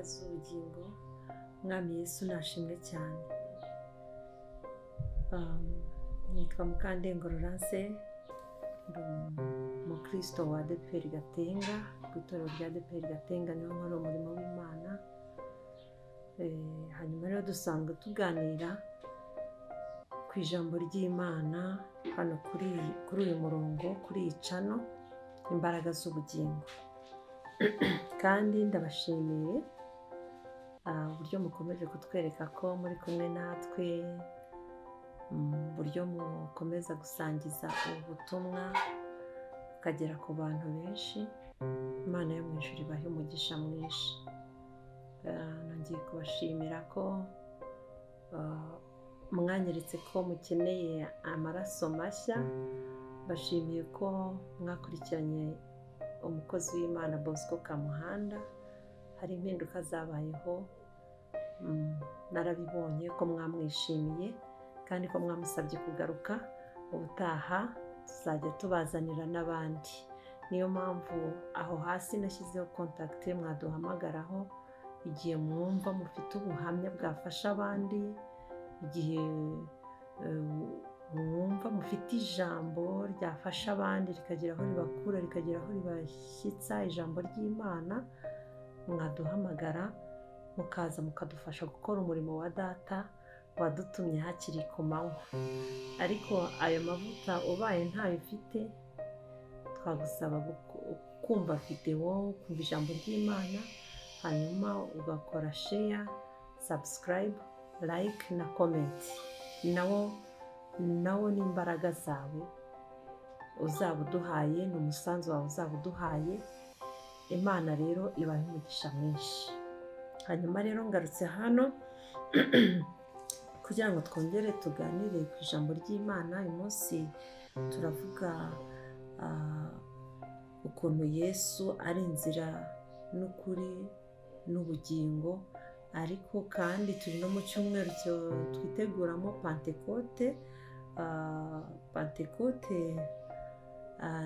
z'ubugingo. Mwami Yesu nashimwe cyane. Nitwa Mukandengoro Laurence, ndi umukristo wa ADEPR Gatenga, ku itorero rya ADEPR Gatenga niho nkora umurimo w'Imana. Hanyuma rero dusanzwe tuganira ku ijambo ry'Imana hano kuri uyu murongo, kuri iyi channel imbaraga z'ubugingo. Kandi ndabashimiye uburyo mukomeje kutwereka ko muri kumwe natwe, uburyo mukomeza gusangiza ubutumwa bukagera ku bantu benshi. Imana yo mu ijuru ibahe umugisha mwinshi. Nongeye kubashimira ko mwanyeretse ko mukeneye amaraso mashya. Bashimiye ko mwakurikiranye umukozi w'Imana Bosco Kamuhanda. Hari impinduka zabayeho, narabibonye ko mwamwishimiye kandi ko mwamusabye kugaruka. Ubutaha tuzajya tubazanira n'abandi. Niyo mpamvu aho hasi nashyizeho contact mwaduhamagaraho igihe mwumva mufite ubuhamya bwafasha abandi, igihe mwumva mufite ijambo ryafasha abandi rikagera aho ribakura, rikagera aho ribashyitsa ijambo ry'Imana. Mwaduhamagara mukaza mukadufasha gukora umurimo wa data wadutumye hakiri ku manywa. Ariko ayo mavuta ubaye ntayo ufite, twagusaba kumva video, kumva ijambo ry'Imana, hanyuma ugakora share, subscribe, like na comment. Nawo ni imbaraga zawe uzaba uduhaye, ni umusanzu wawe uzaba uduhaye. Imana rero ibahe umugisha mwinshi. Hanyuma rero ngarutse hano kugira ngo twongere tuganire ku ijambo ry'Imana. Uyu munsi turavuga ukuntu Yesu ari inzira n'ukuri n'ubugingo. Ariko kandi turi no mu cyumweru twiteguramo Pentecote. Pentecote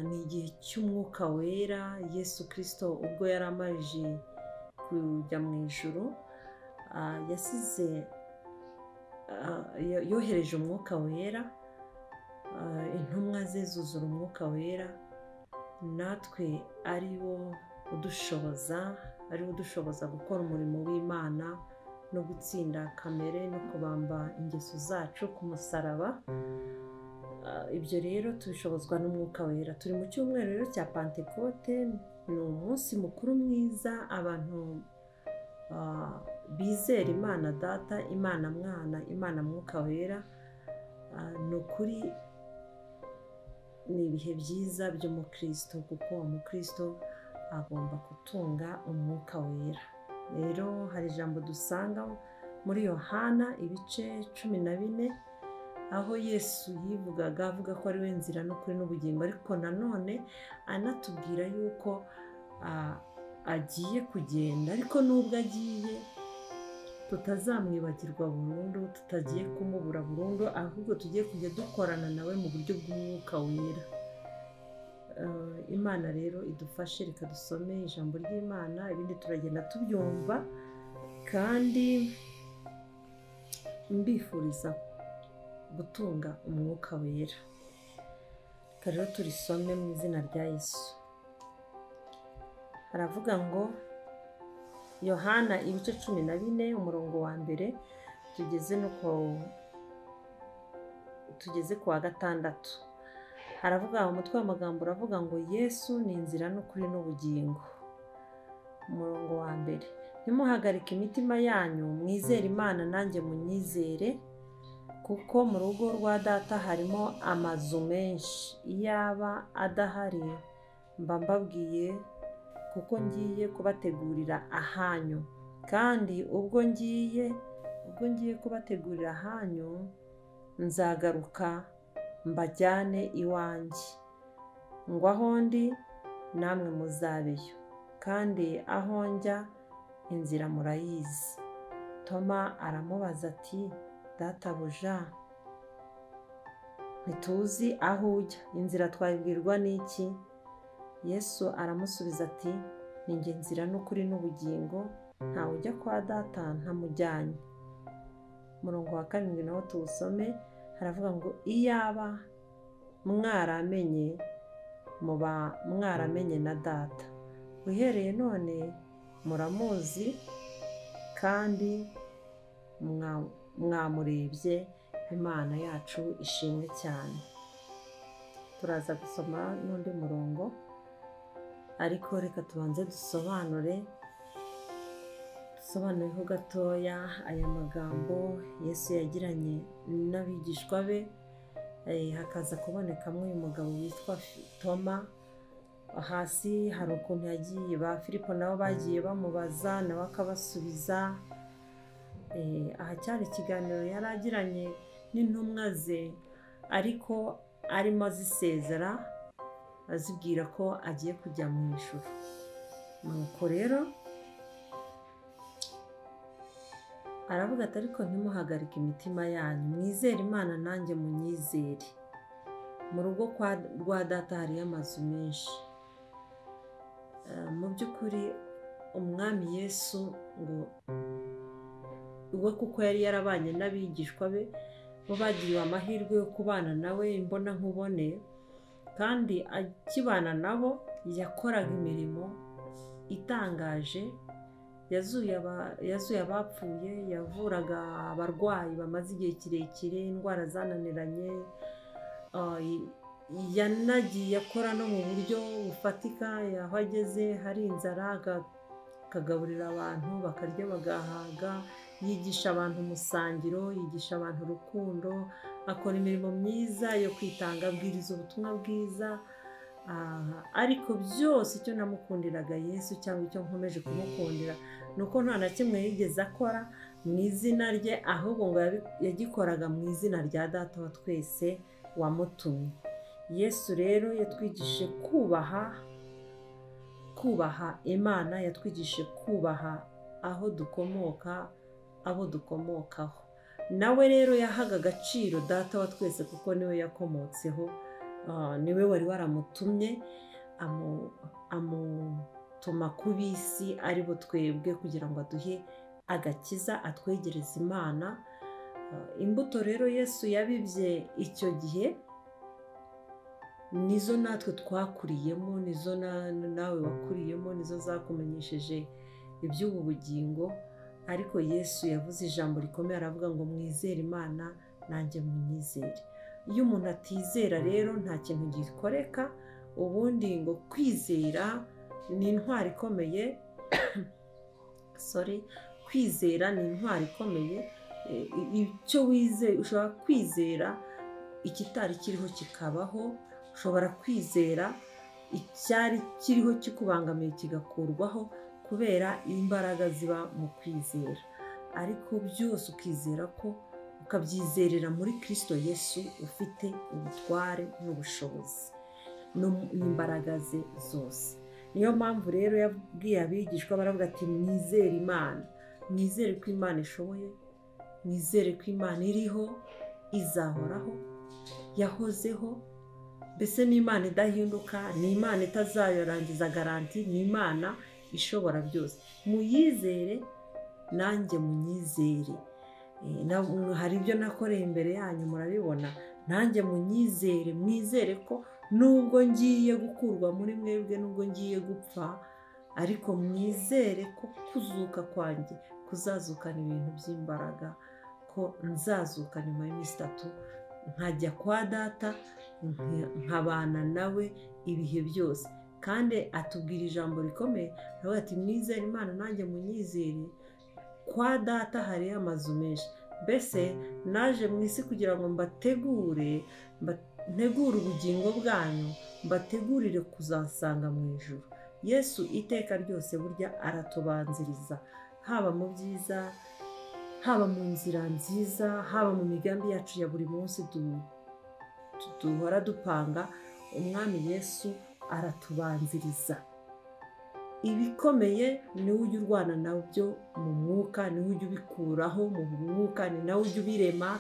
ni igihe cy'umwuka wera. Yesu Kristo ubwo yari amaze kujya mu ijuru, yohereje umwuka wera, intumwa ze zuzura umwuka wera. Natwe ari wo udushoboza gukora umurimo w'Imana no gutsinda kamere no kubamba ingeso zacu ku musaraba. Ibyo rero tubishobozwa n'umwuka wera. Turi mu cyumweru rero cya Pentecote. Ni umunsi mukuru mwiza abantu bizera Imana Data, Imana Mwana, Imana Mwuka Wera. Ni ukuri ni ibihe byiza by'umukristo, kuko umukristo agomba gutunga umwuka wera. Rero hari ijambo dusanga muri Yohana ibice 14, aho Yesu yivugaga avuga ko ari we nzira n'ukuri n'ubugingo. Ariko nanone anatubwira yuko agiye kugenda, ariko nubwo agiye tutazamwibagirwa burundu, tutagiye kumubura burundu, ahubwo tugiye kujya dukorana nawe mu buryo bw'umwuka wera. Imana rero idufashe. Reka dusome ijambo ry'Imana, ibindi turagenda tubyumva. Kandi mbifuriza gutunga umwuka wera. Reka rero turisome mu izina rya Yesu. Haravuga ngo, Yohana ibice 14 umurongo wa mbere tugeze ku wa 6. Haravuga umutwe w'amagambo uravuga ngo Yesu ni inzira n'ukuri n'ubugingo. Umurongo wa mbere, ntimuhagarike imitima yanyu, mwizere Imana nanjye munyizere, kuko mu rugo rwa Data harimo amazu menshi. Iyaba adahari mba mbabwiye, kuko ngiye kubategurira ahanyu. Kandi ubwo ngiye kubategurira ahanyu, nzagaruka mbajyane iwanjye, ngo aho ndi namwe muzabeyo. Kandi aho njya inzira murayizi. Toma aramubaza ati, Databuja, ntituzi aho ujya, inzira twayibwirwa n'iki? Yesu aramusubiza ati, ni njye nzira n'ukuri n'ubugingo. ntawe ujya kwa data ntamujyanye. Umurongo wa 7 nawo tuwusome, haravuga ngo iyaba mwaramenye muba mwaramenye na data, uhereye none muramuzi kandi mwamurebye. Imana yacu ishimwe cyane. Turaza gusoma n'undi murongo, ariko reka tubanze dusobanureho gatoya aya magambo Yesu yagiranye n'abigishwa be. Hakaza kubonekamo uyu mugabo witwa Toma. Hasi hari ukuntu yagiye ba Filipo nabo bagiye bamubaza nawe akabasubiza. Aha cyari ikiganiro yari agiranye n'intumwa ze, ariko arimo azisezera azibwira ko agiye kujya mu ijuru. Nuko rero aravuga ati ariko ntimuhagarike imitima yanyu, mwizere Imana nanjye munyizere. Mu rugo rwa data hariyo amazu menshi. Mu by'ukuri umwami Yesu ngo we kuko yari yarabanye n'abigishwa be, bo bagiriwe amahirwe yo kubana nawe imbona nkubone, kandi akibana nabo yakoraga imirimo itangaje. yazuye abapfuye, yavuraga abarwayi bamaze igihe kirekire, indwara zananiranye. Yanagiye akora no mu buryo bufatika, aho ageze hari inzara akagaburira abantu bakarya bagahaga. Yigisha abantu umusangiro, yigisha abantu urukundo, akora imirimo myiza yo kwitanga, abwiriza ubutumwa bwiza. Ariko byose icyo namukundiraga Yesu, cyangwa icyo nkomeje kumukundira, ni uko nta na kimwe yigeze akora mu izina rye, ahubwo ngo yagikoraga mu izina rya Data wa twese wamutumye. Yesu rero yatwigishije kubaha Imana, yatwigishije kubaha aho dukomoka, abo dukomokaho. Nawe rero yahaga agaciro Data wa twese kuko niwe yakomotseho, niwe wari waramutumye, amutuma ku b'isi ari bo twebwe, kugira ngo aduhe agakiza, atwegereze Imana. Imbuto rero Yesu yabibye icyo gihe nizo natwe twakuriyemo, nizo nawe wakuriyemo, nizo zakumenyesheje iby'ubu bugingo. Ariko Yesu yavuze ijambo rikomeye, aravuga ngo mwizere Imana nanjye munyizere. Iyo umuntu atizera rero nta kintu gikoreka. Ubundi ngo kwizera ni intwari ikomeye. Kwizera ni intwari ikomeye. Icyo wizeye, ushobora kwizera ikitari kiriho kikabaho, ushobora kwizera icyari kiriho kikubangamiye kigakurwaho, kubera imbaraga ziba mu kwizera. Ariko byose ukizera ko, ukabyizerera muri Kristo Yesu ufite ubutware n'ubushobozi n'imbaraga ze zose. Niyo mpamvu rero yabwiye abigishwa, baravuga ati mwizere Imana, mwizere ko Imana ishoboye, mwizere ko Imana iriho, izahoraho, yahozeho. Mbese ni Imana idahinduka, ni Imana itazayorangiza garanti, ni Imana ishobora byose. Muyizere nanjye munyizere. Hari ibyo nakoreye imbere yanyu murabibona, nanjye munyizere. Mwizere ko nubwo ngiye gukurwa muri mwebwe, nubwo ngiye gupfa, ariko mwizere ko kuzuka kwanjye kuzazukana ibintu by'imbaraga, ko nzazuka nyuma y'iminsi 3 nkajya kwa Data, nkabana nawe ibihe byose. Kandi atubwira ijambo rikomeye, aravuga ati mwizere Imana nanjye munyizere. Kwa Data hari amazu menshi. Mbese naje mu isi kugira ngo ntegure ubugingo bwanyu, mbategurire kuzasanga mu ijuru. Yesu iteka ryose burya aratubanziriza, haba mu byiza, haba mu nzira nziza, haba mu migambi yacu ya buri munsi duhora dupanga. Umwami Yesu aratubanziriza. Ibikomeye niwe ujya urwana nabyo mu mwuka, niwe ujya ubikuraho mu mwuka, ni nawe ujya ubirema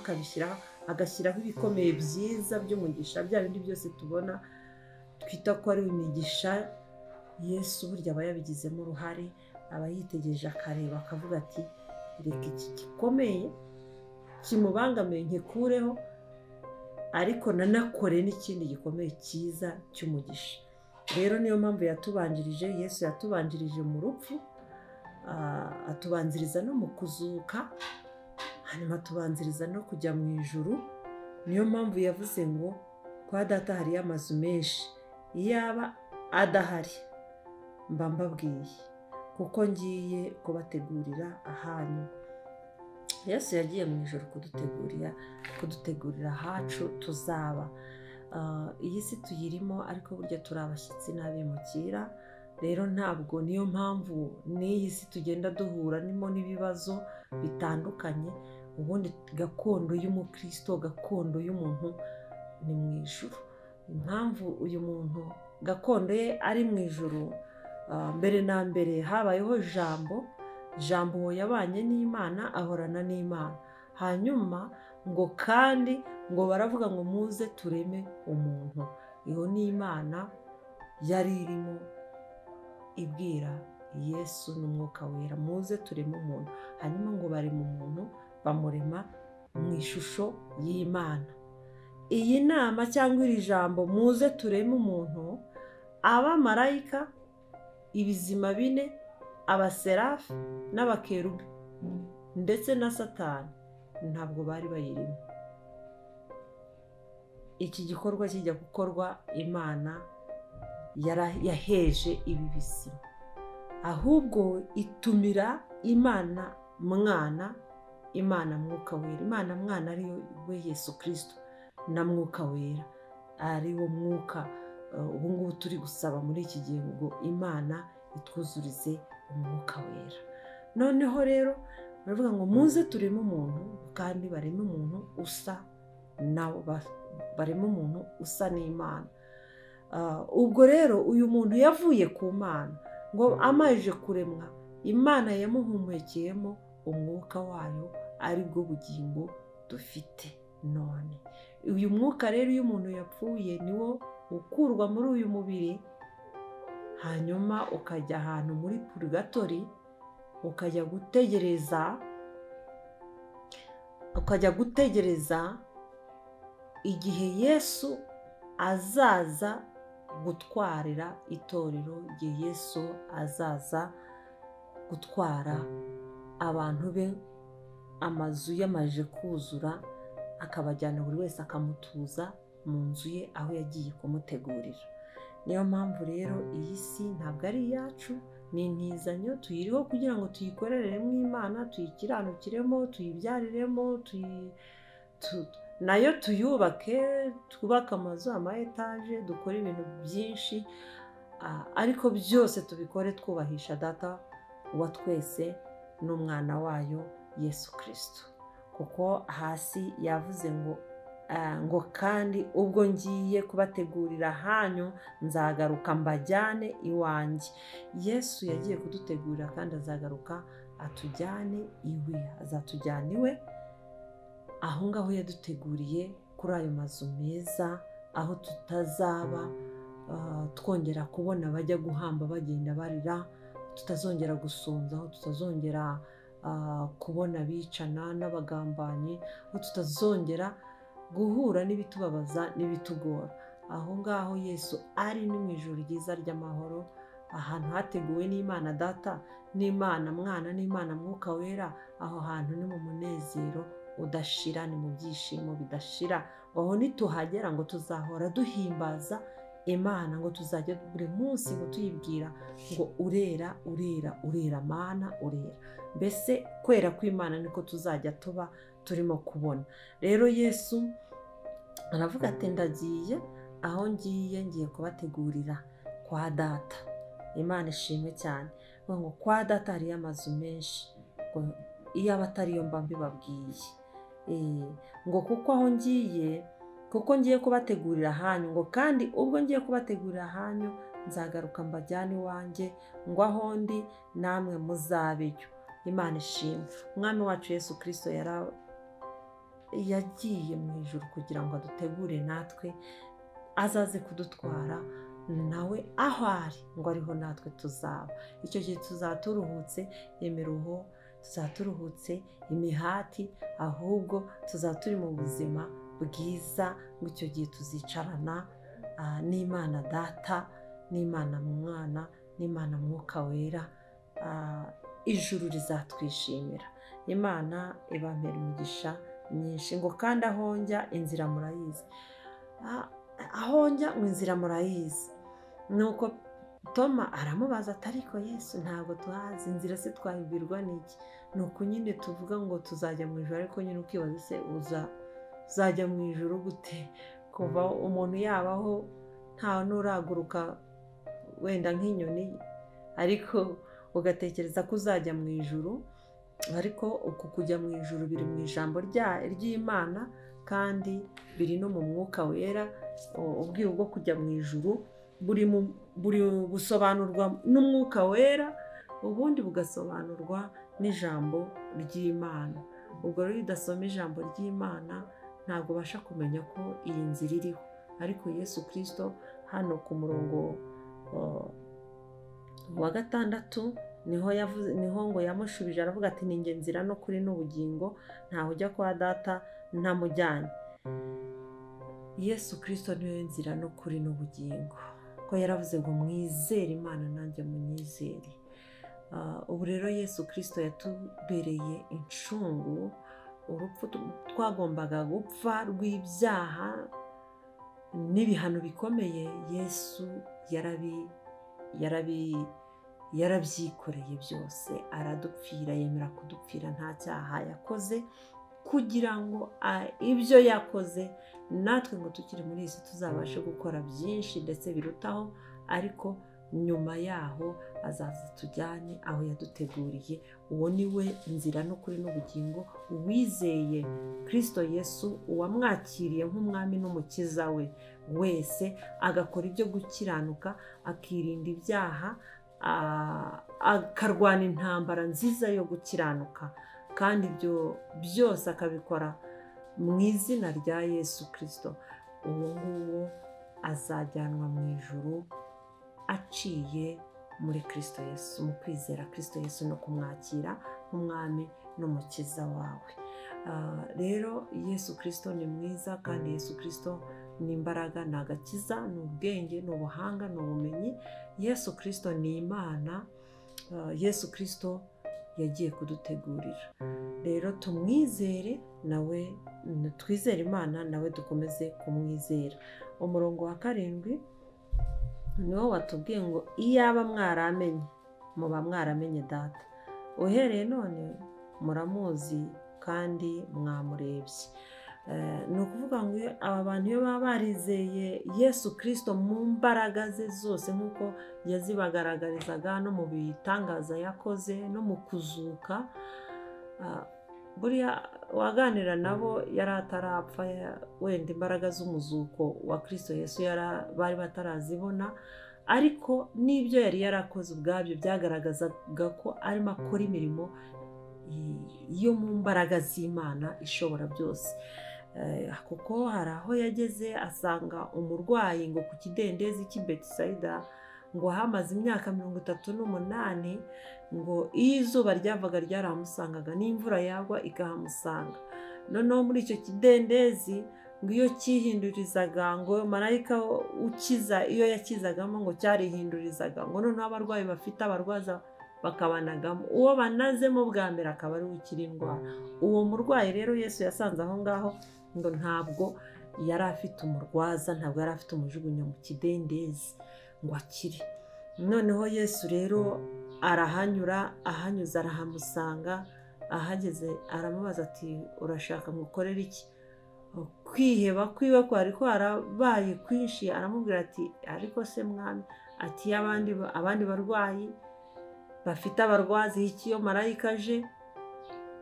agashyiraho ibikomeye byiza by'umugisha. Bya bindi byose tubona twita ko ari imigisha, Yesu burya aba yabigizemo uruhare. aba yitegereje akareba akavuga ati reka iki gikomeye kimubangamiye nkikureho, ariko nanakore n'ikindi gikomeye cyiza cy'umugisha. Rero niyo mpamvu yatubanjirije, Yesu yatubanjirije mu rupfu, atubanziriza no mu kuzuka, hanyuma atubanziriza no kujya mu ijuru. Niyo mpamvu yavuze ngo kwa data hariyo amazu menshi, iyaba adahari mba mbabwiye, kuko ngiye kubategurira ahanyu. Yesu yagiye mu ijuru kudutegurira ahacu tuzaba. Iyi si tuyirimo, ariko burya turi abashyitsi n'abimukira. Rero ntabwo, niyo mpamvu n'iyi si tugenda duhura n'ibibazo bitandukanye. Ubundi gakondo y'umukristo, gakondo y'umuntu ni mu ijuru. Impamvu uyu muntu gakondo ye ari mu ijuru, mbere na mbere habayeho jambo yabanye n'Imana, ahorana n'Imana. Hanyuma ngo kandi ngo baravuga ngo muze tureme umuntu. Iyo ni Imana yari irimo ibwira Yesu n'Umwuka Wera, muze tureme umuntu. Hanyuma ngo barema umuntu, bamurema mu ishusho y'Imana. Iyi nama cyangwa iri jambo muze tureme umuntu, abamarayika, ibizima bine, abaserafi n'abakerubi ndetse na Satani ntabwo bari bayirimo. Iki gikorwa kijya gukorwa, Imana yaheje ibi bizima, ahubwo itumira Imana Mwana, Imana Mwuka Wera. Imana Mwana ari we Yesu Kristo, na Mwuka Wera ari wo mwuka ubu ngubu turi gusaba muri iki gihe ngo Imana itwuzurize Umwuka Wera. Noneho rero baravuga ngo muze tureme umuntu, kandi bareme umuntu usa nawo, bareme umuntu usa n'Imana. Ubwo rero uyu muntu yavuye ku Mana, ngo amaze kuremwa, Imana yamuhumekeyemo umwuka wayo, ari bwo bugingo dufite none. Uyu mwuka rero iyo umuntu yapfuye niwo ukurwa muri uyu mubiri, hanyuma ukajya ahantu muri purgatori, ukajya gutegereza igihe Yesu azaza gutwarira itorero, igihe Yesu azaza gutwara abantu be, amazu yamaje kuzura, akabajyana buri wese akamutuza mu nzu ye aho yagiye kumutegurira. Niyo mpamvu rero iyi si ntabwo ari iyacu, ni intizanyo tuyiriho kugira ngo tuyikoreremo Imana, tuyikiranukiremo, tuyibyariremo, nayo tuyubake, twubake amazu, ama etaje, dukore ibintu byinshi, ariko byose tubikore twubahisha Data wa twese n'Umwana wayo Yesu Kristo. Kuko hasi yavuze ngo kandi ubwo ngiye kubategurira ahanyu nzagaruka mbajyane iwanjye. Yesu yagiye kudutegurira kandi azagaruka atujyane iwe, azatujyana iwe, aho ngaho yaduteguriye kuri ayo mazu meza, aho tutazaba twongera kubona bajya guhamba bagenda barira, tutazongera gusonza, aho tutazongera kubona bicana n'abagambanyi, aho tutazongera guhura n'ibitubabaza n'ibitugora. Aho ngaho Yesu ari ni mu ijuru ryiza ry'amahoro, ahantu hateguwe n'Imana Data, n'Imana Mwana, n'Imana Mwuka Wera. Aho hantu ni mu munezero udashira, ni mu byishimo bidashira. Aho nituhagera ngo tuzahora duhimbaza Imana, ngo tuzajya buri munsi ngo tuyibwira ngo urera urera urera Mana urera. Mbese kwera kw'Imana niko tuzajya tuba turimo kubona. Rero Yesu aravuga ati ndagiye, aho ngiye kubategurira kwa Data. Imana ishimwe cyane. Ngo kwa Data hariyo amazu menshi, iyo abatariyo mba mbibabwiye. Ngo kuko aho ngiye kubategurira ahanyu, ngo kandi ubwo ngiye kubategurira ahanyu nzagaruka mbajyane iwanjye, ngo aho ndi namwe muzabeyo. Imana ishimwe. Umwami wacu Yesu Kristo yagiye mu ijuru kugira ngo adutegure natwe, azaze kudutwara nawe aho ari ngo ariho natwe tuzaba. Icyo gihe tuzaba turuhutse imiruho, tuzaba turuhutse imihati, ahubwo tuzaba turi mu buzima bwiza. Ngo icyo gihe tuzicarana n'Imana Data, n'Imana Mwana, n'Imana Mwuka Wera. Ijuru rizatwishimira. Imana ibampera imigisha myinshi. Ngo kandi aho njya inzira murayizi. Aho njya ngo inzira murayizi. Nuko Toma aramubaza ati ariko Yesu ntabwo tuhazi, inzira se twayibwirwa n'iki? Nuko nyine tuvuga ngo tuzajya mu ijuru, ariko nyine ukibaza se uzajya mu ijuru gute? Kuva umuntu yabaho nta nuraguruka wenda nk'inyoni, ariko ugatekereza ko uzajya mu ijuru. Ariko uku kujya mu ijuru biri mu ijambo ry'Imana, kandi biri no mu Mwuka Wera. Ubwiru bwo kujya mu ijuru buri busobanurwa n'Umwuka Wera, ubundi bugasobanurwa n'ijambo ry'Imana. Ubwo rero udasoma ijambo ry'Imana ntabwo ubasha kumenya ko iyi nzira iriho. Ariko Yesu Kristo hano ku murongo wa 6 niho ngo yamushubije aravuga ati ni njye nzira no kuri n'ubugingo, ntaho ujya kwa Data ntamujyanye. Yesu Kristo niwe nzira no kuri n'ubugingo, ko yaravuze ngo mwizere Imana nanjye munyizere. Ubu rero Yesu Kristo yatubereye incungu. Urupfu twagombaga gupfa rw'ibyaha n'ibihano bikomeye, Yesu yarabyikoreye byose, aradupfira, yemera kudupfira nta cyaha yakoze, kugira ngo ibyo yakoze natwe ngo tukiri muri iyi si tuzabashe gukora byinshi ndetse birutaho. Ariko nyuma yaho azaza tujyane aho yaduteguriye. Uwo ni we nzira n'ukuri n'ubugingo. Uwizeye Kristo Yesu, uwamwakiriye nk'umwami n'umukiza we wese, agakora ibyo gukiranuka, akirinda ibyaha, akarwana intambara nziza yo gukiranuka, kandi ibyo byose akabikora mu izina rya Yesu Kristo, uwo nguwo azajyanwa mu ijuru aciye muri Kristo Yesu, mu kwizera Kristo Yesu no kumwakira nk'umwami n'umukiza wawe. Rero Yesu Kristo ni mwiza, kandi Yesu Kristo ni imbaraga, ni agakiza, ni ubwenge, ni ubuhanga, ni ubumenyi. Yesu Kristo ni Imana. Yesu Kristo yagiye kudutegurira. Rero tumwizere nawe, twizere Imana nawe dukomeze kumwizera. Umurongo wa 7 niwo watubwiye ngo iyaba mwaramenye muba mwaramenye Data, uhereye none muramuzi kandi mwamurebye. Ni ukuvuga ngo aba bantu iyo baba barizeye Yesu Kristo mu mbaraga ze zose, nk'uko yazibagaragarizaga no mu bitangaza yakoze no mu kuzuka, buriya waganira nabo yari atarapfa, wenda imbaraga z'umuzuko wa Kristo Yesu bari batarazibona, ariko n'ibyo yari yarakoze ubwabyo byagaragazaga ko arimo akora imirimo yo mu mbaraga z'Imana ishobora byose. Kuko hari aho yageze asanga umurwayi ngo ku kidendezi cy'i Betsaida, ngo hamaze imyaka 38, ngo iyo izuba ryavaga ryaramusangaga, n'imvura yagwa ikahamusanga. Noneho muri icyo kidendezi ngo iyo cyihindurizaga, ngo marayika ukiza iyo yakizagamo ngo cyarihindurizaga, ngo noneho abarwayi bafite abarwaza bakabanagamo, uwo banazemo bwa mbere akaba ari ukiri indwara. Uwo murwayi rero Yesu yasanze aho ngaho, ngo ntabwo yari afite umurwaza, ntabwo yari afite umujugunyo mu kidendezi ngo akire. Noneho Yesu rero arahanyura, ahanyuze arahamusanga, ahageze aramubaza ati urashaka ngukorera iki? Kwiheba kwiwe kwari kwarabaye kwinshi, aramubwira ati ariko se mwami, ati abandi barwayi bafite abarwazi iki iyo marayika aje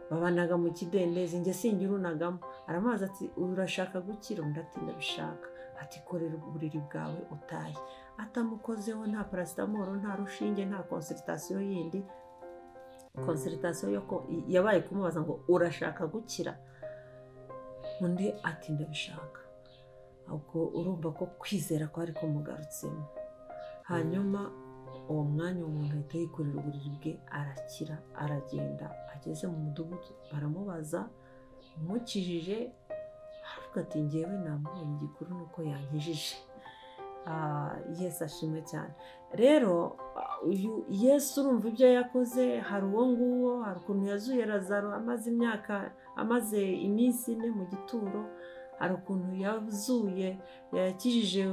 babanaga mu kidendezi, njye singira unagamo. Aramubaza ati urashaka gukira? Undi ati ndabishaka. Ati korera uburiri bwawe utahe. Atamukozeho nta paracetamol, nta rushinge, nta consultation yindi. Consultation yabaye kumubaza ngo urashaka gukira? Undi ati ndabishaka. Ubwo urumva ko kwizera ko ari kumugarutsemo. hanyuma uwo mwanya umuntu ahita yikorera uburiri bwe arakira, aragenda. Ageze mu mudugudu baramubaza, umukijije aravuga ati ngewe namubonye, igikuru nuko yankijije. Yesu ashimwe cyane. Rero uyu Yesu urumva ibyo yakoze, hari uwo nguwo, hari ukuntu yazuye Lazaro amaze iminsi 4 mu gituro, hari ukuntu yazuye yakijije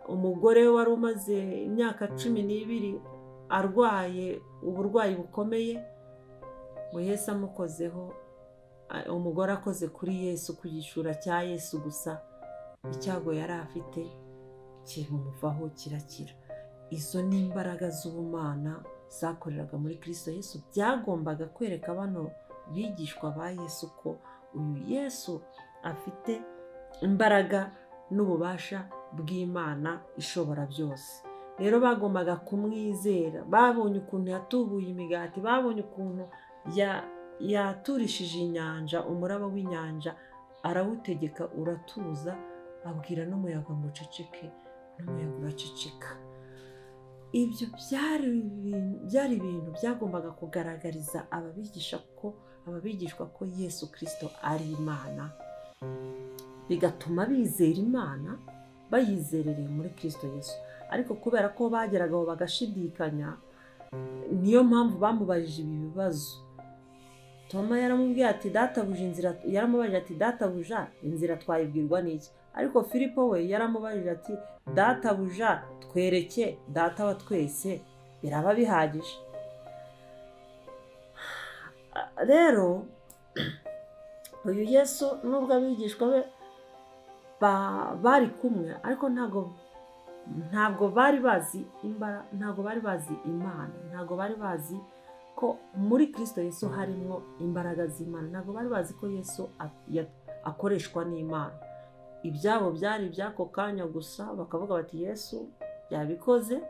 umugore wari umaze imyaka 12 arwaye uburwayi bukomeye, ngo Yesu amukozeho, umugore akoze kuri Yesu ku gishura cya Yesu gusa, icyago yari afite kimuvaho kirakira. Izo ni imbaraga z'ubumana zakoreraga muri Kristo Yesu, byagombaga kwereka bano bigishwa ba Yesu ko uyu Yesu afite imbaraga n'ububasha bw'Imana ishobora byose. Rero bagombaga kumwizera. Babonye ukuntu yatubuye imigati, babonye ukuntu yaturishije inyanja, umuraba w'inyanja arawutegeka uratuza, abwira n'umuyaga ngo uceceke, n'umuyaga uraceceka. Ibyo byari ibintu byagombaga kugaragariza ababigishwa ko Yesu Kristo ari Imana, bigatuma bizera Imana bayizerereye muri Kristo Yesu. Ariko kubera ko bageragaho bagashidikanya, niyo mpamvu bamubajije ibi bibazo. Toma yaramubwiye ati databuja inzira, yaramubajije ati databuja inzira twayibwirwa n'iki? Ariko Filipo we yaramubajije ati databuja twereke data wa twese, biraba bihagije. Rero uyu Yesu nubwo abigishwa be bari kumwe, ariko ntabwo bari bazi ntabwo bari bazi Imana, ntabwo bari bazi ko muri Kristo Yesu harimo imbaraga z'Imana, ntabwo bari bazi ko Yesu akoreshwa n'Imana. Ibyabo byari iby'ako kanya gusa, bakavuga bati Yesu yabikoze,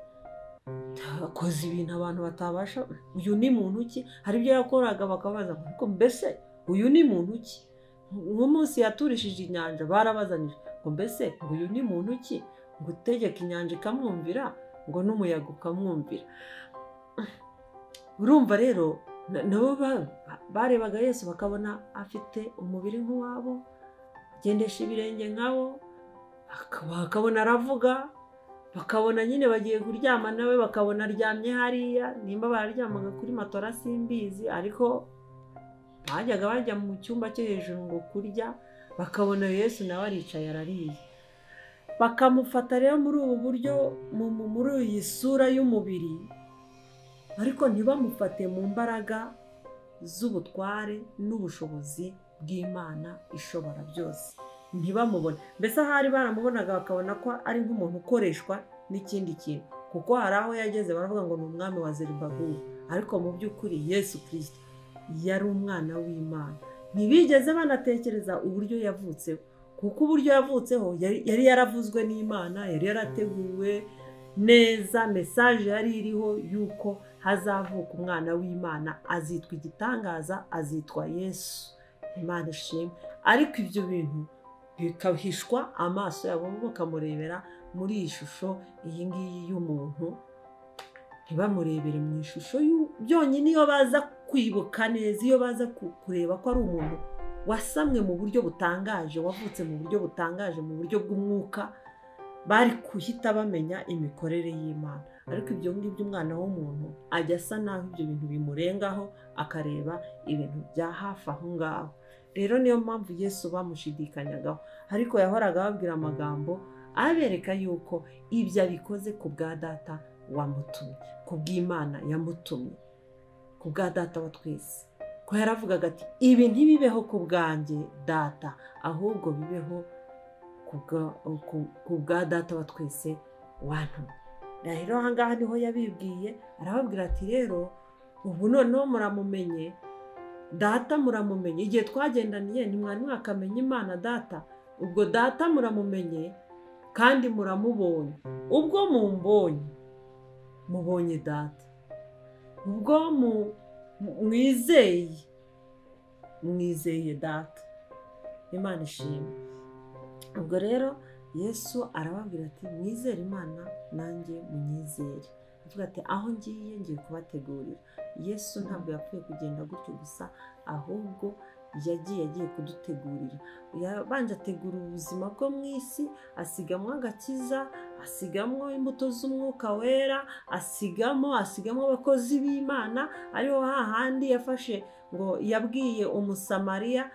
akoze ibintu abantu batabasha, uyu ni muntu ki? Hari ibyo yakoraga bakabaza ngo mbese uyu ni muntu ki? Nk'umunsi yaturishije inyanja barabazanije ngo mbese uyu ni muntu ki? Ngo utegeka inyanja ikamwumvira, ngo n'umuyaga ukamwumvira. Urumva rero nabo barebaga Yesu bakabona afite umubiri nk'uwabo, agendesha ibirenge nkabo, bakabona aravuga, bakabona nyine bagiye kuryama nawe bakabona aryamye hariya, nimba bararyamaga kuri matora simbizi, ariko bajyaga bajya mu cyumba cyo hejuru ngo kurya, bakabona Yesu nawe aricaye arariye. Bakamufata rero muri ubu buryo, muri iyi sura y'umubiri, ariko ntibamufate mu mbaraga z'ubutware n'ubushobozi bw'Imana ishobora byose. Ntibamubone. Mbese ahari baramubonaga bakabona ko ari nk'umuntu ukoreshwa n'ikindi kintu, kuko hari aho yageze baravuga ngo ni umwami wa Zerubabeli, ariko mu by'ukuri Yesu Kristo yari umwana w'Imana. Ntibigeze banatekereza uburyo yavutseho, kuko uburyo yavutseho yari yaravuzwe n'Imana, yari yarateguwe neza, mesaje yari iriho yuko hazavuka umwana w'Imana, azitwa igitangaza, azitwa Yesu. Imana ishimwe. Ariko ibyo bintu bikahishwa amaso yabo, bakamurebera muri iyi shusho iyi ngiyi y'umuntu, ntibamurebere mu ishusho byonyine. Iyo baza kwibuka neza, iyo baza kureba ko ari umuntu wasamwe mu buryo butangaje, wavutse mu buryo butangaje, mu buryo bw'umwuka, bari kuhita bamenya imikorere y'Imana. Ariko ibyo ngibyo umwana w'umuntu ajya asa naho ibyo bintu bimurengaho, akareba ibintu bya hafi aho ngaho. Rero niyo mpamvu Yesu bamushidikanyagaho, ariko yahoraga ababwira amagambo abereka yuko ibyo abikoze ku bwa data wamutumye, ku bw'Imana yamutumye, ku bwa data wa twese. Ko yaravugaga ati ibi ntibibeho ku bwanjye data, ahubwo bibeho ku bwa data wa twese wantumye. Rero aha ngaha niho yabibwiye, arababwira ati rero ubu noneho muramumenye, data muramumenye. Igihe twagendaniye ntimwari mwakamenya Imana data, ubwo data muramumenye kandi muramubonye. Ubwo mumbonye mubonye data, ubwo mwizeye data. Imana ishimwe. Ubwo rero Yesu arababwira ati mwizere Imana nanjye munyizere. Avuga ati aho ngiye kubategurira. Yesu ntabwo yapfuye kugenda gutyo gusa, ahubwo yagiye kudutegurira. Yabanje ategura ubuzima bwo mu isi, asigamo agakiza, asigamo imbuto z'umwuka wera, asigamo abakozi b'Imana. Ariho hahandi yafashe ngo yabwiye umusamariya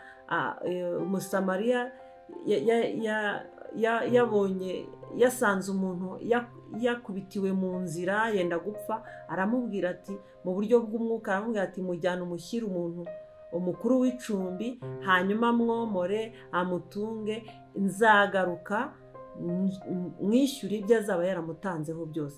yabonye yasanze umuntu yakubitiwe mu nzira yenda gupfa, aramubwira ati mu buryo bw'umwuka, aramubwira ati mujyane umushyire umuntu umukuru w'icumbi, hanyuma mwomore amutunge, nzagaruka mwishyure ibyo azaba yaramutanzeho byose.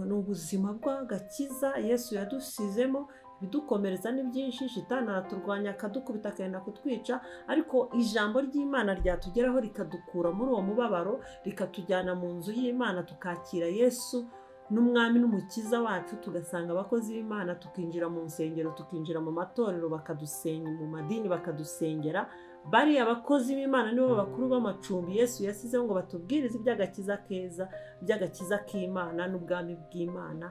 Ni ubuzima bw'agakiza Yesu yadusizemo. Bidukomereza ni byinshi, shitani araturwanya akadukubita akenda kutwica, ariko ijambo ry'Imana ryatugeraho rikadukura muri uwo mubabaro, rikatujyana mu nzu y'Imana, tukakira Yesu n'umwami n'umukiza wacu, tugasanga abakozi b'Imana, tukinjira mu nsengero, tukinjira mu matorero, bakadusenya mu madini, bakadusengera. Bari abakozi b'Imana nibo bakuru b'amacumbi Yesu yasizeho ngo batubwirize iby'agakiza keza, iby'agakiza k'Imana n'ubwami bw'Imana,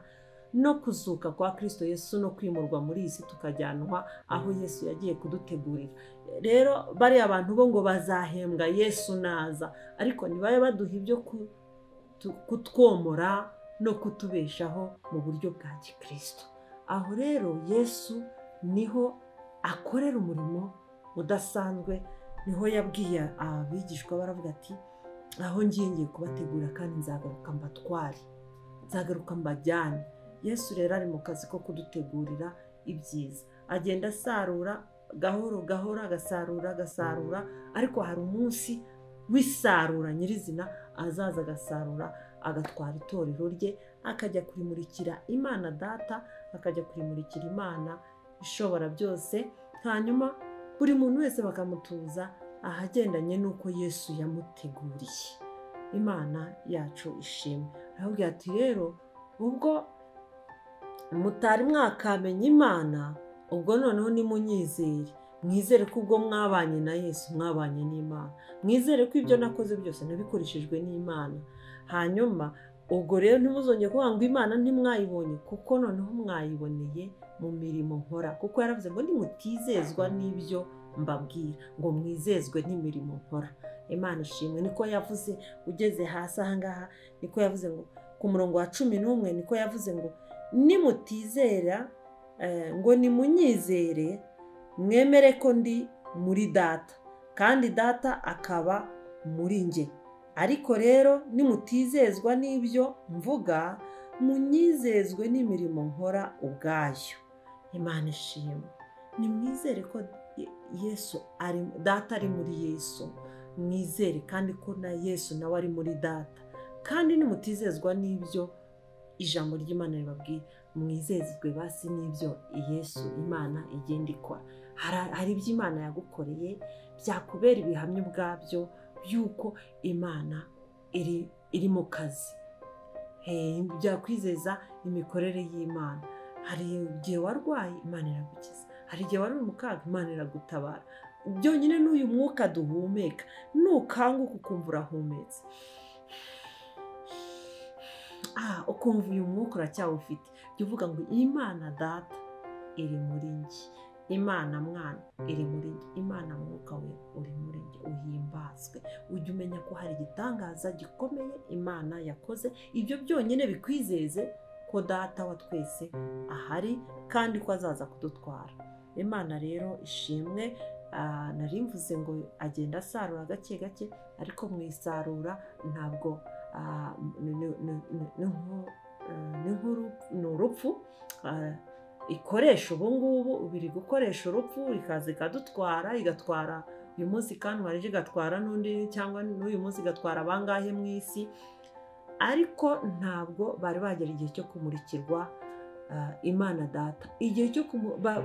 no kuzuka kwa Kristo Yesu, no kwimurwa muri isi tukajyanwa aho Yesu yagiye kudutegurira. Rero bari abantu bo ngo bazahembwa Yesu naza, ariko nibaye baduha ibyo kutwomora no kutubeshaho mu buryo bwa Gikristo. Aho rero Yesu niho akorera umurimo udasanzwe. Niho yabwiye abigishwa, baravuga ati aho ngiye kubategura kandi nzagaruka mbatware, nzagaruka mbajyane. Yesu rero ari mu kazi ko kudutegurira ibyiza. Agenda asarura gahoro gahoro, agasarura, ariko hari umunsi w'isarura nyirizina azaza agasarura, agatwara itorero rye, akajya kurimurikira Imana Data, akajya kurimurikira Imana ishobora byose. Hanyuma buri muntu wese bakamutuza ahagendanye n'uko Yesu yamuteguriye. Imana yacu ishimwe. Arababwira ati rero ubwo mutari mwakamenya Imana, ubwo noneho nimunyizere. Mwizere ko ubwo mwabanye na Yesu mwabanye n'Imana. Mwizere ko ibyo nakoze byose nabikoreshejwe n'Imana. Hanyuma ubwo rero ntimuzongere kuvuga ngo Imana ntimwayibonye, kuko noneho mwayiboneye mu mirimo nkora. Kuko yaravuze ngo nimutizezwa n'ibyo mbabwira, ngo mwizezwe n'imirimo nkora. Imana ishimwe. Niko yavuze ugeze hasi ahangaha, niko yavuze ngo ku murongo wa 11, niko yavuze ngo nimutizera ngo nimunyizere, mwemere ko ndi muri Data kandi Data akaba muri nge. Ariko rero nimutizezwa n'ibyo mvuga, munyizezwe n'imirimo nkora ubwayo. Imana ishimwe. Nimwizere ko Yesu ari Data, ari muri Yesu. Mwizere kandi ko na Yesu nawe ari muri Data. Kandi nimutizezwa n'ibyo ijambo ry'Imana ribabwira, mwizezwe basi n'ibyo Yesu Imana igenda ikora. Hari ibyo Imana yagukoreye byakubera ibihamya ubwabyo byuko Imana iri mu kazi. Byakwizeza imikorere y'Imana. Hari igihe warwaye, Imana iragukiza. Hari igihe wari mu kaga, Imana iragutabara. Byonyine n'uyu mwuka duhumeka, nukanguka ukumva urahumetse, ukumva uyu mwuka uracyawufite, jya uvuga ngo Imana Data iri muri njye, Imana Mwana iri muri njye, Imana Mwuka we uri muri njye. Uhimbazwe, ujye umenya ko hari igitangaza gikomeye Imana yakoze. Ibyo byonyine bikwizeze ko Data wa twese ahari kandi ko azaza kudutwara. Imana rero ishimwe. Nari mvuze ngo agenda asarura gake gake, ariko mu isarura ntabwo ni urupfu ikoresha. ubu ngubu biri gukoresha urupfu, ikaza ikadutwara, igatwara uyu munsi kandi ejo igatwara n'undi, cyangwa n'uyu munsi igatwara abangahe mu isi. Ariko ntabwo bari bagera igihe cyo kumurikirwa Imana Data. Igihe cyo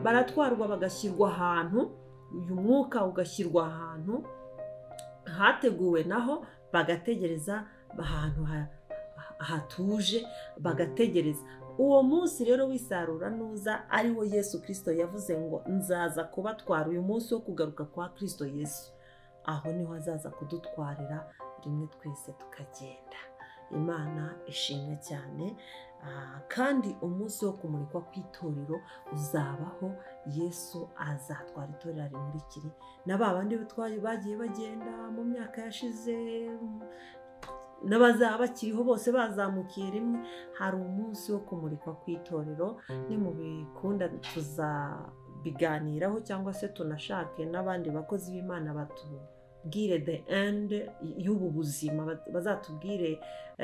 baratwarwa bagashyirwa ahantu, uyu mwuka ugashyirwa ahantu hateguwe, naho bagategereza ahantu hatuje, bagategereza. Uwo munsi rero w'isarura nuza, ariwo Yesu Kristo yavuze ngo nzaza kubatwara. Uyu munsi wo kugaruka kwa Kristo Yesu, aho niho azaza kudutwarira rimwe twese tukagenda. Imana ishimwe cyane. Kandi umunsi wo kumurikwa kw'itorero uzabaho. Yesu azatwara itorero rimurikire na ba bandi bagiye bagenda mu myaka yashize n'abazaba bakiriho bose bazamukiye rimwe. Hari umunsi wo kumurikwa kw'itorero, nimubikunda tuzabiganiraho cyangwa se tunashake n'abandi bakozi b'Imana batubwire the end y'ubu buzima, bazatubwire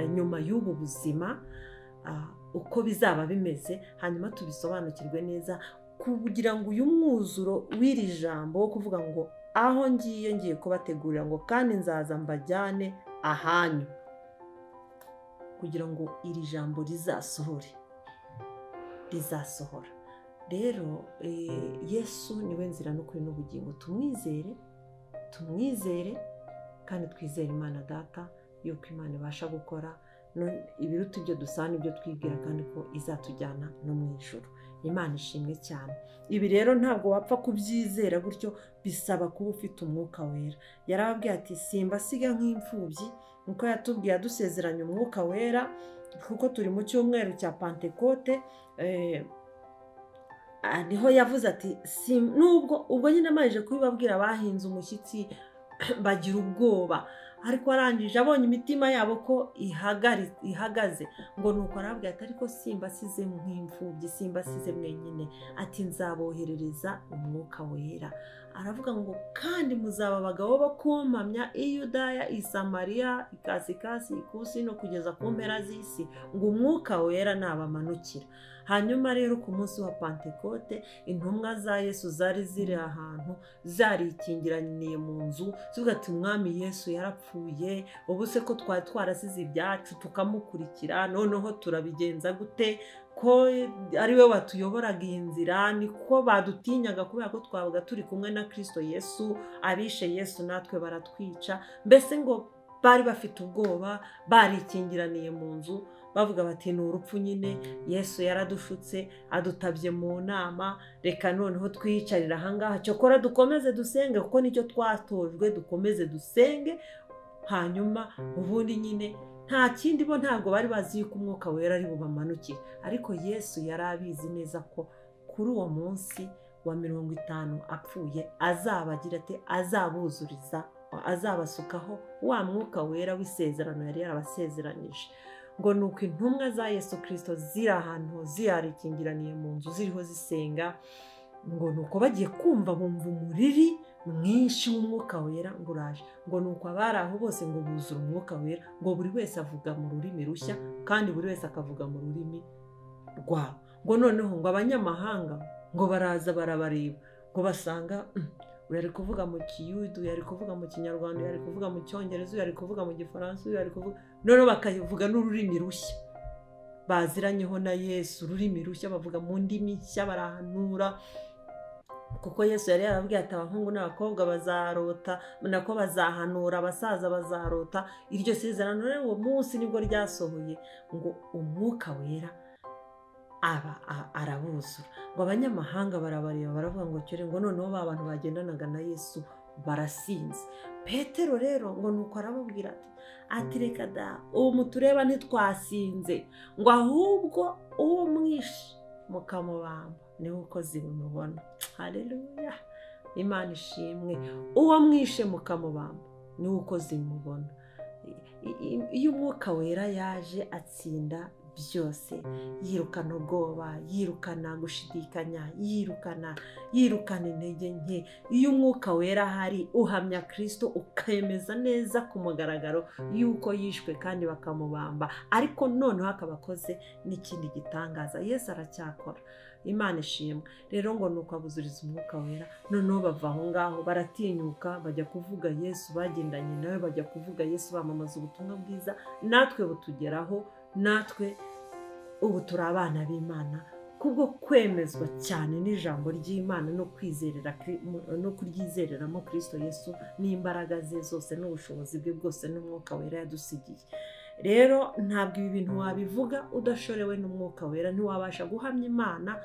nyuma y'ubu buzima uko bizaba bimeze, hanyuma tubisobanukirwe neza, kugira ngo uyu mwuzuro w'iri jambo wo kuvuga ngo aho ngiye kubategurira ngo kandi nzaza mbajyane ahanyu, kugira ngo iri jambo rizasohora. Rero Yesu niwe nzira n'ukuri n'ubugingo. Tumwizere kandi twizere Imana Data yuko Imana ibasha gukora ibiruta ibyo dusana ibyo twibwira, kandi ko izatujyana no mu ijuru. Imana ishimwe cyane. Ibi rero ntabwo wapfa kubyizera gutyo, bisaba kuba ufite umwuka wera. Yarababwiye ati simbasiga nk'imfubyi, nkuko yatubwiye adusezeranya umwuka wera, kuko turi mu cyumweru cya Pentekote. Niho yavuze ati nubwo ubwo nyine amaje kubibabwira bahinze umushyitsi bagira ubwoba, ariko arangije abonye imitima yabo ko ihagaze, ngo nuko arababwira ati ariko simbasize nk'imfubyi, simbasize mwenyine, ati nzaboherereza umwuka wera. Aravuga ngo kandi muzaba abagabo bo kumpamya i Yudaya, i Samariya, ikasikasi, ikusi no kugeza ku mpera z'isi, ngo umwuka wera nabamanukira. Hanyuma rero ku munsi wa Pentekote intumwa za Yesu zari ziri ahantu zarikingiraniye mu nzu, zivuga ati umwami Yesu yarapfuye, ubu se ko twari twarasize ibyacu tukamukurikira, noneho turabigenza gute? Ko ari we watuyoboraga iyi nzira, niko badutinyaga kubera ko twabaga turi kumwe na Kristo Yesu, abishe Yesu natwe baratwica. Mbese ngo bari bafite ubwoba, barikingiraniye mu nzu, bavuga bati ni urupfu nyine, Yesu yaradushutse adutabye mu nama, reka noneho twiyicarira ahangaha, cyokora dukomeze dusenge kuko nicyo twatojwe, dukomeze dusenge. Hanyuma ubundi nyine nta kindi, bo ntabwo bari bazi yuko umwuka wera ari bubamanukire, ariko Yesu yari abizi neza ko kuri uwo munsi wa 50 apfuye azabagira ati azabuzuriza, azabasukaho wa mwuka wera w'isezerano yari yarabasezeranyije. Ngo nuko intumwa za Yesu Kristo ziri ahantu ziyarikingiraniye mu nzu ziriho zisenga, ngo nuko bagiye kumva bumva umuriri mwinshi w'umwuka wera ngo uraje, ngo nuko abari aho bose ngo buzura umwuka wera, ngo buri wese avuga mu rurimi rushya kandi buri wese akavuga mu rurimi rwabo. Ngo noneho ngo abanyamahanga ngo baraza barabareba, ngo basanga uyu ari kuvuga mu Kiyudu, uyu ari kuvuga mu Kinyarwanda, uyu ari kuvuga mu Cyongereza, uyu ari kuvuga mu Gifaransa, uyu ari kuvuga, noneho bakavuga n'ururimi rushya baziranyeho na Yesu, ururimi rushya, bavuga mu ndimi nshya, barahanura. Kuko Yesu yari yarababwiye ati abahungu n'abakobwa bazarota, nako bazahanura, abasaza bazarota. Iryo sezerano rero uwo munsi nibwo ryasohoye, ngo umwuka wera arabuzura. Ngo abanyamahanga barabareba baravuga ngo cyore, ngo noneho ba bantu bagendanaga na Yesu barasinze. Petero rero ngo nuko arababwira ati reka da, ubu mutureba ntitwasinze, ngo ahubwo uwo mwishe mukamubamba niwe ukoze bimubona. Haleluya, Imana ishimwe. Uwo mwishe mukamubamba niwe ukoze bimubona. Iyo umwuka wera yaje atsinda byose, yirukana ubwoba, yirukana gushidikanya, yirukana intege nke. Iyo umwuka wera hari uhamya Kristo, ukemeza neza ku mugaragaro yuko yishwe kandi bakamubamba, ariko noneho akabakoze n'ikindi gitangaza. Yesu aracyakora. Imana ishimwe. Rero ngo nuko abuzuriza umwuka wera, noneho bava aho ngaho baratinyuka bajya kuvuga Yesu, bagendanye nawe bajya kuvuga Yesu, bamamaza ubutumwa bwiza, natwe butugeraho. Natwe ubu turi abana b'Imana kubwo kwemezwa cyane n'ijambo ry'Imana no kuryizereramo Kristo Yesu n'imbaraga ze zose n'ubushobozi bwe bwose n'umwuka wera yadusigiye. Rero ntabwo ibi bintu wabivuga udashorewe n'umwuka wera. Ntiwabasha guhamya Imana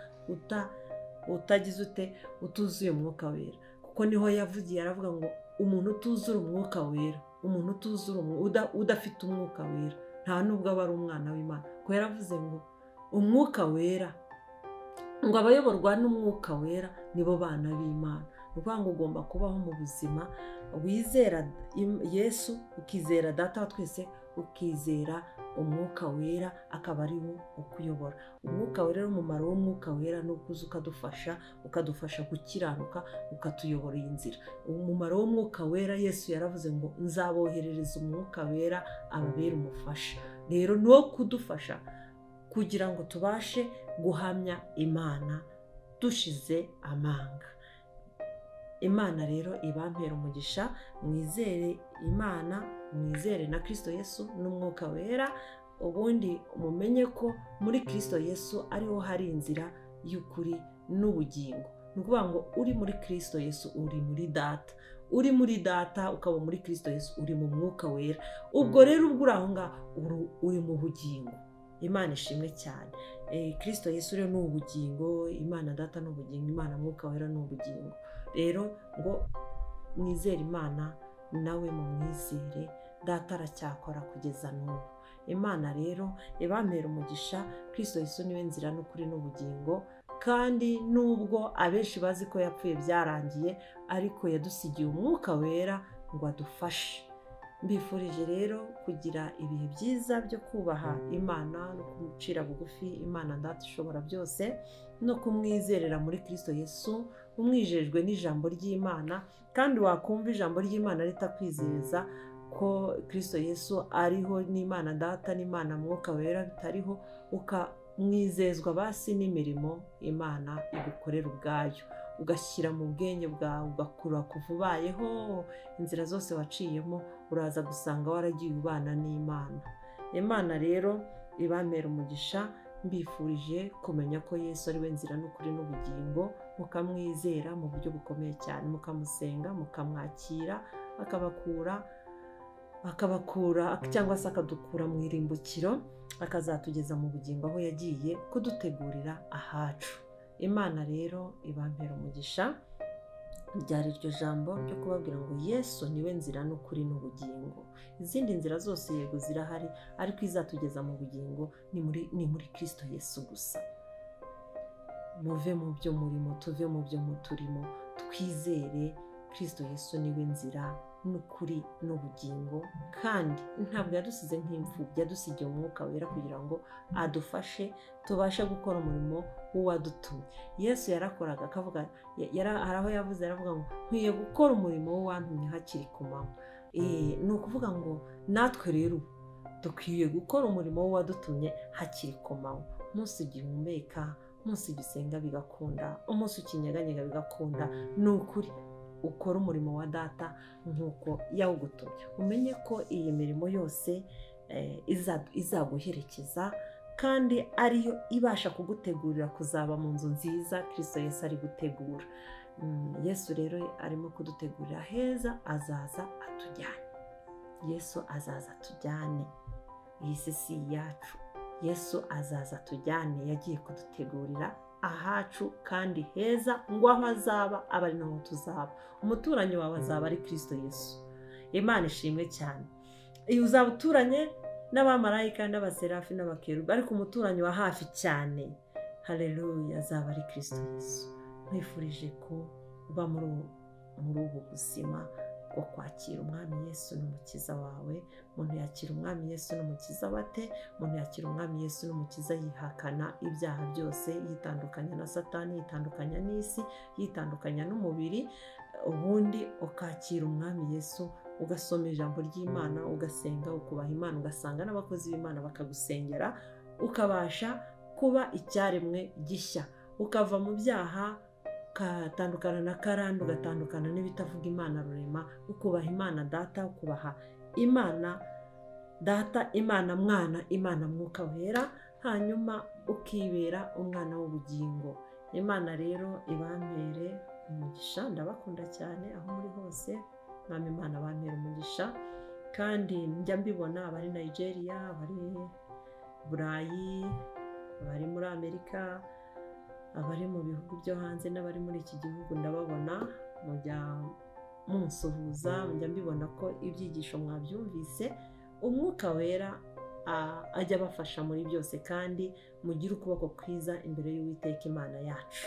utagize utuzuye umwuka wera, kuko niho yavugiye aravuga ngo umuntu utuzura umwuka wera umuntu utuzura udafite umwuka wera nta nubwo aba ari umwana w'Imana, ko yaravuze ngo umwuka wera, ngo abayoborwa n'umwuka wera nibo bana b'Imana. Ni ukuvuga ngo ugomba kubaho mu buzima wizera Yesu, ukizera Data wa twese, ukizera umwuka wera, akaba ari wo ukuyobora. Umwuka wera, umumaro w'umwuka wera ni ukuza ukadufasha gukiranuka, ukatuyobora iyi nzira. Umumaro w'umwuka wera, Yesu yaravuze ngo nzaboherereza umwuka wera ababera umufasha. Rero ni wo kudufasha kugira ngo tubashe guhamya Imana dushize amanga. Imana rero ibampera umugisha, mwizere Imana, mwizere na Kristo Yesu n'umwuka wera, ubundi mumenye ko muri Kristo Yesu ariho hari inzira y'ukuri n'ubugingo. Ni ukuvuga ngo uri muri Kristo Yesu uri muri Data, uri muri Data ukaba muri Kristo Yesu uri mu mwuka wera. Ubwo rero ubwo uri aho ngaho uri mu bugingo. Imana ishimwe cyane. Kristo Yesu rero ni ubugingo, Imana Data ni ubugingo, Imana mwuka wera ni ubugingo. Rero ngo mwizere Imana, nawe mumwizere, Data aracyakora kugeza n'ubu. Imana rero ibampera umugisha. Kristo Yesu niwe nzira n'ukuri n'ubugingo, kandi nubwo abenshi bazi ko yapfuye byarangiye, ariko yadusigiye umwuka wera ngo adufashe. Mbifurije rero kugira ibihe byiza byo kubaha Imana no kumucira bugufi Imana Data ishobora byose, no kumwizerera muri Kristo Yesu, umwijejwe n'ijambo ry'Imana. Kandi wakumva ijambo ry'Imana ritakwizeza ko Kristo Yesu ariho n'Imana Data n'Imana mwuka wera bitariho, ukamwizezwa basi n'imirimo Imana igukorera ubwayo, ugashyira mu bwenge bwawe, ugakura kuva ubayeho inzira zose waciyemo, uraza gusanga waragiye ubana n'Imana. Imana rero ibampera umugisha. Mbifurije kumenya ko Yesu ari we nzira n'ukuri n'ubugingo, mukamwizera mu buryo bukomeye cyane, mukamusenga, mukamwakira, akabakura cyangwa se akadukura mu irimbukiro, akazatugeza mu bugingo aho yagiye kudutegurira ahacu. Imana rero ibampera umugisha. Ryari iryo jambo ryo kubabwira ngo Yesu niwe nzira n'ukuri n'ubugingo. Izindi nzira zose yego zirahari, ariko izatugeza mu bugingo ni muri Kristo Yesu gusa. Muve mu byo murimo, tuve mu byo muturimo, twizere Kristo Yesu niwe nzira n'ukuri n'ubugingo, kandi ntabwo yadusize nk'imfubyi, yadusigiye umwuka wera kugira ngo adufashe tubashe gukora umurimo w'uwadutumye. Yesu yarakoraga akavuga, hari aho yavuze, aravuga ngo nkwiye gukora umurimo w'uwantumye hakiri ku manywa. Ni ukuvuga ngo natwe rero dukwiye gukora umurimo w'uwadutumye hakiri ku manywa. Umunsi ugihumeka, umunsi ugisenga bigakunda, umunsi ukinyeganyega bigakunda, ni ukuri ukora umurimo wa Data nk'uko yawugutumye. Umenye ko iyi mirimo yose izaguherekeza, kandi ariyo ibasha kugutegurira kuzaba mu nzu nziza Kristo Yesu ari gutegura. Yesu rero arimo kudutegurira heza, azaza atujyane. Yesu azaza atujyane. Iyi si yacu. Yesu azaza atujyane, yagiye kudutegurira ahacu kandi heza, ngo aho azaba aba ari naho tuzaba. Umuturanyi wawe azaba ari Kristo Yesu. Imana ishimwe cyane. Iyo uzaba uturanye n'abamarayika n'abaserafi n'abakerubi, ariko umuturanyi wa hafi cyane, haleluya, azaba ari Kristo Yesu. Nkwifurije ko uba muri ubu buzima bwo kwakira umwami Yesu n'umukiza wawe. Umuntu yakira umwami Yesu n'umukiza bate? Umuntu yakira umwami Yesu n'umukiza yihakana ibyaha byose, yitandukanya na Satani, yitandukanya n'isi, yitandukanya n'umubiri, ubundi ukakira umwami Yesu, ugasoma ijambo ry'Imana, ugasenga, ukubaha Imana, ugasanga n'abakozi b'Imana bakagusengera, ukabasha kuba icyaremwe gishya, ukava mu byaha, ukatandukana na karande, ugatandukana n'ibitavuga Imana rurema, ukubaha Imana Data, ukubaha Imana Data, Imana Mwana, Imana Mwuka Wera, hanyuma ukibera umwana w'ubugingo. Imana rero ibampere umugisha. Ndabakunda cyane aho muri hose. Mwami Imana bampere umugisha, kandi njya mbibona abari Nigeria, abari Burayi, abari muri Amerika, abari mu bihugu byo hanze n'abari muri iki gihugu, ndababona mujya munsuhuza, njya mbibona ko ibyigisho mwabyumvise. Umwuka wera ajya abafasha muri byose, kandi mugire ukuboko kwiza imbere y'Uwiteka Imana yacu.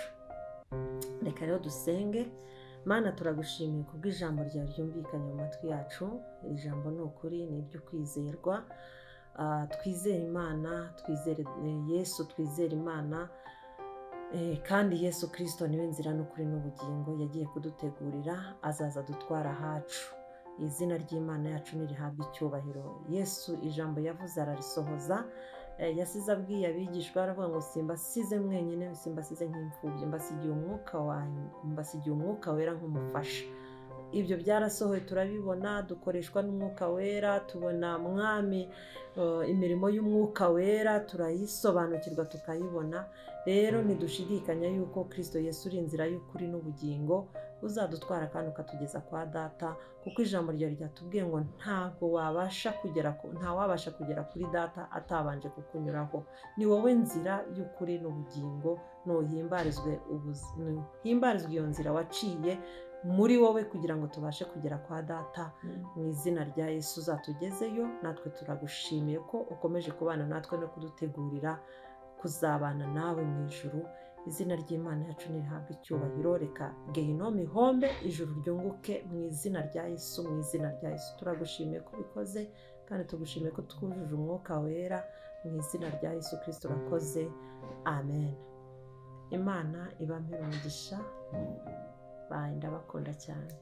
Reka rero dusenge. Mana, turagushimiye kubw'ijambo ryawe ryumvikanye mu matwi yacu. Iri jambo ni ukuri, ni iryo kwizerwa. Twizere Imana, twizere Yesu, twizere Imana, kandi Yesu Kristo niwe nzira n'ukuri n'ubugingo. Yagiye kudutegurira, azaza dutwara ahacu. Izina ry'Imana yacu nirihabwe icyubahiro. Yesu ijambo yavuze ararisohoza. Yasize abwiye abigishwa, aravuga ngo simbasize mwenyine, simbasize nk'imfubyi, mbasigiye umwuka wanyu, mbasigiye umwuka wera nk'umufasha. Ibyo byarasohoye, turabibona, dukoreshwa n'umwuka wera, tubona mwami imirimo y'umwuka wera, turayisobanukirwa tukayibona. Rero ntidushidikanya yuko Kristo Yesu uri inzira y'ukuri n'ubugingo, uzadutwara kandi ukatugeza kwa Data, kuko ijambo ryawe ryatubwiye ngo nta wabasha kugera kuri Data atabanje kukunyuraho. Ni wowe nzira y'ukuri n'ubugingo, nuhimbarizwe iyo nzira waciye muri wowe kugira ngo tubashe kugera kwa Data. Mu izina rya Yesu uzatugezeyo. Natwe turagushimiye ko ukomeje kubana natwe no kudutegurira kuzabana nawe mu ijuru. Izina ry'Imana yacu nirihabwe icyubahiro. Reka Gehinomu ihombe, ijuru ryunguke mu izina rya Yesu, mu izina rya Yesu. Turagushimiye ko ubikoze, kandi tugushimiye ko twujuje umwuka wera. Mu izina rya Yesu Kristo urakoze. Amen. Imana ibampere umugisha. Ndabakunda cyane.